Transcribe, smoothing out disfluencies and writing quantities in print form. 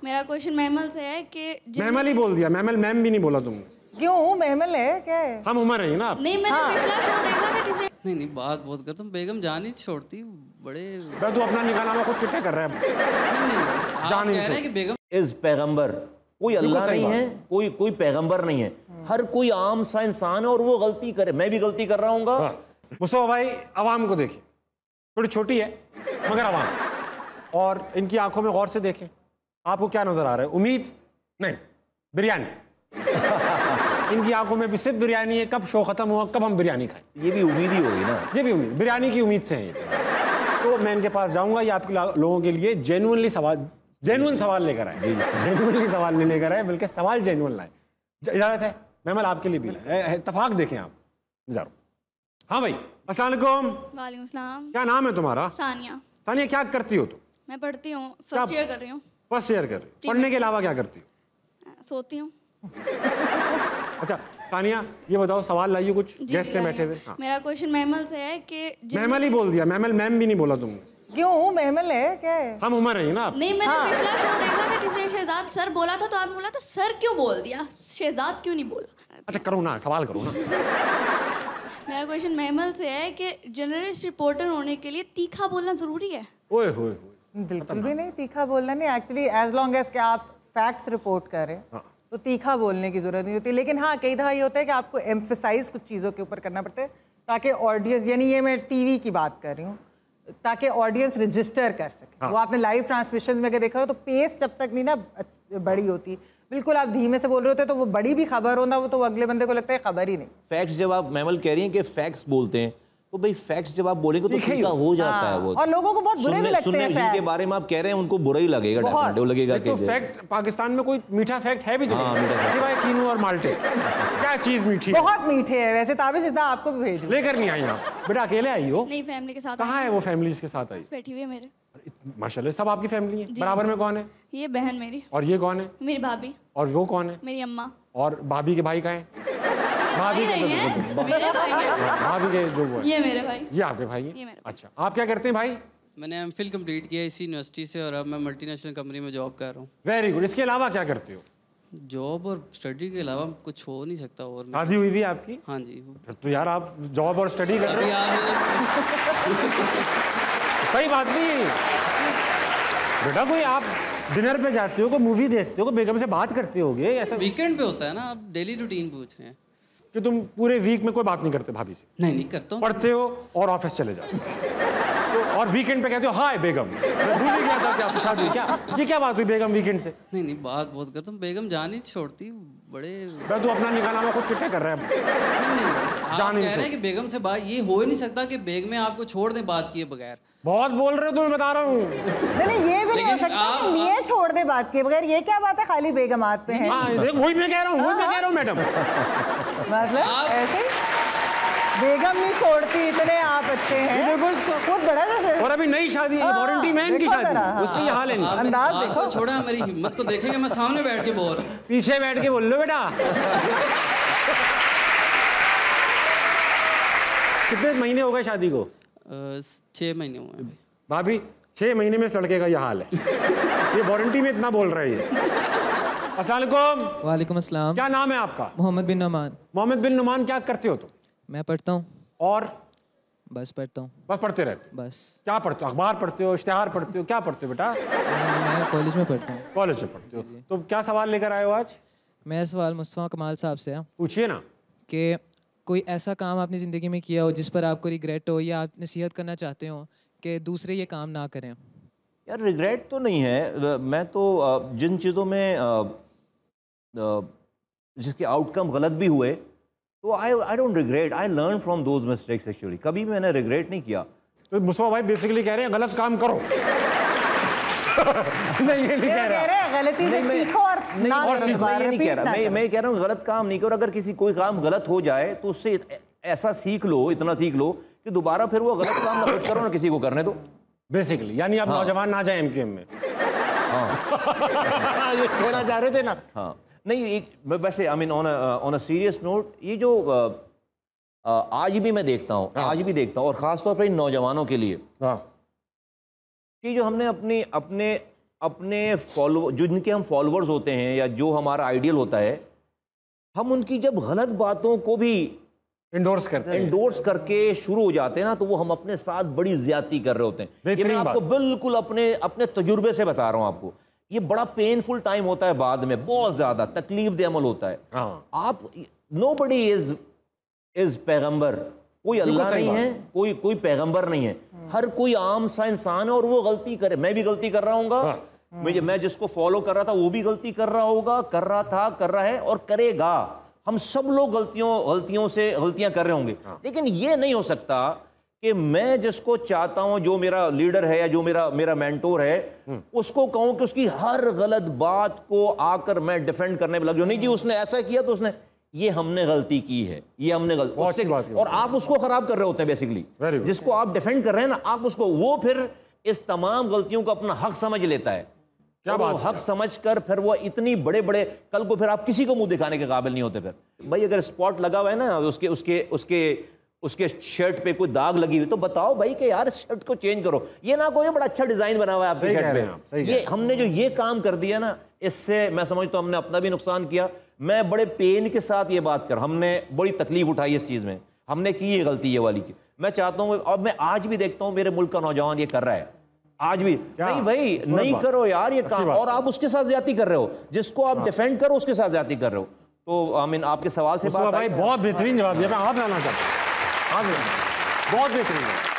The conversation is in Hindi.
मेरा क्वेश्चन महमल से है कि महमल ही बोल दिया, महमल मैम भी नहीं बोला तुमने। क्यों महमल है क्या है? हम उम्र है ना आप। नहीं, मैंने पिछला शो देखा था किसी। नहीं बात बहुत कर, तुम बेगम जान ही छोड़ती बड़े। तू अपना निकालना खुद चिट्टे कर रहा है। नहीं जान कह रहे हैं कि बेगम इस पैगंबर कोई अल्लाह नहीं है, कोई पैगंबर नहीं है, हर कोई आम सा इंसान है और वो गलती करे, मैं भी गलती कर रहा हूँ। मुस्तफा भाई अवाम को देखिए, थोड़ी छोटी है मगर अवाम, और इनकी आंखों में गौर से देखें, आपको क्या नजर आ रहा है? उम्मीद नहीं, बिरयानी। इनकी आंखों में भी सिर्फ बिरयानी है, कब शो खत्म हुआ, कब हम बिरयानी खाएं। ये भी उम्मीद ही होगी ना, ये भी उम्मीद, बिरयानी की उम्मीद से है ये। तो मैं इनके पास जाऊंगा, ये आपके लोगों के लिए जेन्युइनली सवाल, जेन्युइन सवाल लेकर आए, जेन्युइनली सवाल नहीं लेकर आए बल्कि सवाल जेन्युइन लाए। इजाजत है महमल आपके लिए भी, इत्तेफाक देखें आप जरूर। हाँ भाई, अस्सलाम वालेकुम। वालेकुम सलाम। क्या नाम है तुम्हारा? सानिया। सानिया, क्या करती हो तुम? मैं पढ़ती हूँ, फर्स्ट ईयर कर रही हूँ। फर्स्ट ईयर कर रही हो, पढ़ने के अलावा क्या करती हो? सोती हूँ। अच्छा सानिया, ये बताओ, सवाल लाइए, कुछ गेस्ट हैं बैठे हुए। हाँ। मेरा क्वेश्चन महमल से है कि महमल ही बोल दिया, महमल मैम भी नहीं बोला तुमने। क्यों महमल है क्या है? हम उम्र है ना आप। नहीं, मैंने पिछला शो देखा था किसी, शहजाद सर बोला था तो आपने बोला था सर क्यों बोल दिया, शहजाद क्यों नहीं बोला? अच्छा करो ना, सवाल करो ना। मेरा क्वेश्चन महमल से है कि जर्नलिस्ट रिपोर्टर होने के लिए तीखा बोलना जरूरी है? ओए होए, बिल्कुल भी नहीं तीखा बोलना नहीं। एक्चुअली एज लॉन्ग एज कि आप फैक्ट्स रिपोर्ट करें तो तीखा बोलने की जरूरत नहीं होती। लेकिन हाँ, कई दफ़ा ये होता है कि आपको एम्फसाइज कुछ चीज़ों के ऊपर करना पड़ता है ताकि ऑडियंस, यानी ये मैं टीवी की बात कर रही हूँ, ताकि ऑडियंस रजिस्टर कर सके। वो आपने लाइव ट्रांसमिशन में अगर देखा हो तो पेस जब तक नहीं ना बड़ी होती, बिल्कुल आप धीमे से बोल रहे होते तो वो बड़ी भी खबर हो ना, वो तो अगले बंदे को लगता है खबर ही नहीं। फैक्ट्स, जब आप महमल कह रही हैं कि फैक्ट्स बोलते हैं, तो भाई फैक्ट्स जब आप बोलेंगे तो तीखा हो जाता है वो, और लोगों को बहुत बुरे भी लगते हैं। जिनके बारे में आप कह रहे हैं उनको बुरा ही लगेगा, डेफिनेटली लगेगा। तो फैक्ट, पाकिस्तान में कोई मीठा फैक्ट है भी तो नहीं, सिवाय कीनू और माल्टे। क्या चीज मीठी? बहुत मीठे है वैसे। ताबिश इतना आपको भी भेज लेकर नहीं आई आप बेटा, अकेले आई हो? नहीं, फैमिली के साथ। कहाँ है वो फैमिली के साथ आई? बैठी हुई है मेरे। माशाल्लाह, सब आपकी फैमिली है। बराबर में कौन है? ये बहन मेरी। और ये कौन है? मेरी भाभी। और वो कौन है? मेरी अम्मा। और भाभी के भाई कहाँ हैं? भाभी के जो वो, ये मेरे भाई। ये आपके भाई हैं? अच्छा, आप क्या करते हैं भाई? मैंने एमफिल कंप्लीट किया इसी यूनिवर्सिटी से और अब मैं मल्टीनेशनल कंपनी में जॉब कर रहा हूँ। Very good. इसके अलावा क्या करते हो? जॉब और स्टडी के अलावा कुछ हो नहीं सकता। और शादी हुई भी आपकी? हाँ जी। तो यार आप जॉब और स्टडी कर रहे हो, सही बात नहीं बेटा। कोई आप डिनर पे जाते हो, कोई मूवी देखते हो, कोई बेगम से बात करते होगे, ऐसा वीकेंड पे होता है ना। आप डेली रूटीन पूछ रहे हैं कि तुम पूरे वीक में कोई बात नहीं करते भाभी से? नहीं करता हूँ। पढ़ते हो और ऑफिस चले जाते हो, और वीकेंड पे कहते हो हाय बेगम। मैं भूल ही गया था कि आपकी शादी। क्या ये क्या बात हुई बेगम वीकेंड से? नहीं बात बहुत कर, तुम बेगम जान ही छोड़ती बड़े। तू अपना निकालना खुद चिट्टे कर रहा है। नहीं आप कह रहे हैं कि बेगम से बात, ये हो ही नहीं सकता कि बेगम में आपको छोड़ दें बात किए बगैर। बहुत बोल रहे हो तो मैं बता रहा हूँ। नहीं ये भी नहीं हो सकता कि ये छोड़ दे बात किए बगैर। ये क्या बात है, खाली बेगमात पे है। वही मैं कह रहा हूँ मैडम। मतलब ऐसे बेगम नहीं छोड़ती, इतने आप अच्छे हैं। देखो इसको बहुत बड़ा जैसे। और अभी नई शादी है, वारंटी मैन की शादी, उसमें ये हाल है। अंदाज देखो। छोड़ा, मेरी हिम्मत को देखेंगे। मैं सामने बैठ के बोल, पीछे बैठ के बोल लो बेटा। कितने महीने हो गए शादी को? 6 महीने हुए हैं भाभी। 6 महीने में इस लड़के का ये हाल है। ये वारंटी में इतना बोल रहा है। अस्सलाम वालेकुम। वालेकुम अस्सलाम। क्या नाम है आपका? मोहम्मद बिन नुमान। मोहम्मद बिन नुमान, क्या करते हो तुम? मैं पढ़ता हूँ। और? बस पढ़ता हूँ। बस पढ़ते रहते हो? बस। क्या पढ़ते हो? अखबार पढ़ते हो, इश्तिहार पढ़ते हो, क्या पढ़ते हो बेटा? मैं कॉलेज में पढ़ता हूँ। कॉलेज में पढ़ते हो? तो क्या सवाल लेकर आए हो आज? मेरा सवाल मुस्तफा कमाल साहब से है। पूछिए ना। कि कोई ऐसा काम आपने ज़िंदगी में किया हो जिस पर आपको रिग्रेट हो, या आप नसीहत करना चाहते हो कि दूसरे ये काम ना करें? यार रिग्रेट तो नहीं है। मैं तो जिन चीज़ों में जिसके आउटकम गलत भी हुए तो I don't regret, I learn from those mistakes. Actually कभी भी मैंने रिग्रेट नहीं किया। तो मुस्तफा भाई बेसिकली कह रहे हैं गलत काम करो। नहीं ये नहीं कह रहा, गलती से सीखो और सीखो, ये नहीं कह रहा। मैं कह रहा हूँ गलत काम नहीं करो। अगर किसी कोई काम गलत हो जाए तो उससे ऐसा सीख लो, इतना सीख लो कि दोबारा फिर वो गलत काम ना करो, ना किसी को करने दो। बेसिकली यानी आप नौजवान ना जाए एमकेएम में। ये कहना चाह रहे थे ना? हाँ नहीं, एक वैसे I mean on a serious note, ये जो आज भी मैं देखता हूँ, आज भी देखता हूँ, और ख़ासतौर पर इन नौजवानों के लिए कि जो हमने अपने अपने जिनके हम फॉलोअर्स होते हैं या जो हमारा आइडियल होता है, हम उनकी जब गलत बातों को भी इंडोर्स करके शुरू हो जाते हैं ना, तो वो हम अपने साथ बड़ी ज्यादती कर रहे होते हैं। ये मैं आपको बिल्कुल अपने तजुर्बे से बता रहा हूं आपको। ये बड़ा पेनफुल टाइम होता है, बाद में बहुत ज्यादा तकलीफ दे अमल होता है। आप नोबडी इज पैगंबर, कोई अल्लाह नहीं है, कोई पैगंबर नहीं है, हर कोई आम सा इंसान है और वो गलती करे। मैं भी गलती कर रहा हूँ, मैं जिसको फॉलो कर रहा था वो भी गलती कर रहा होगा, कर रहा था, कर रहा है और करेगा। हम सब लोग गलतियां कर रहे होंगे। लेकिन ये नहीं हो सकता कि मैं जिसको चाहता हूं, जो मेरा लीडर है या जो मेरा मेंटोर है, उसको कहूं कि उसकी हर गलत बात को आकर मैं डिफेंड करने में लग जाऊं। नहीं जी उसने ऐसा किया तो उसने, ये हमने गलती की है, ये हमने गलती, और आप उसको खराब कर रहे होते हैं बेसिकली। जिसको आप डिफेंड कर रहे हैं ना, आप उसको, वो फिर इस तमाम गलतियों को अपना हक समझ लेता है। क्या बात, हक समझकर फिर वो इतनी बड़े बड़े, कल को फिर आप किसी को मुंह दिखाने के काबिल नहीं होते। फिर भाई अगर स्पॉट लगा हुआ है ना, उसके शर्ट पे कोई दाग लगी हुई, तो बताओ भाई कि यार शर्ट को चेंज करो। ये ना कोई बड़ा अच्छा डिजाइन बना हुआ है आपके शर्ट पे, ये हमने जो ये काम कर दिया ना, इससे मैं समझता हूं हमने अपना भी नुकसान किया। मैं बड़े पेन के साथ ये बात कर, हमने बड़ी तकलीफ उठाई इस चीज में, हमने की ये गलती ये वाली की। मैं चाहता हूं, और मैं आज भी देखता हूं मेरे मुल्क का नौजवान ये कर रहा है आज भी। नहीं भाई नहीं करो यार ये काम, और आप उसके साथ ज्यादती कर रहे हो, जिसको आप डिफेंड करो उसके साथ ज्यादती कर रहे हो। तो आई मीन आपके सवाल से बात, भाई बहुत बेहतरीन जवाब दिया। मैं हाथ लाना चाहता हूँ, बहुत बेहतरीन।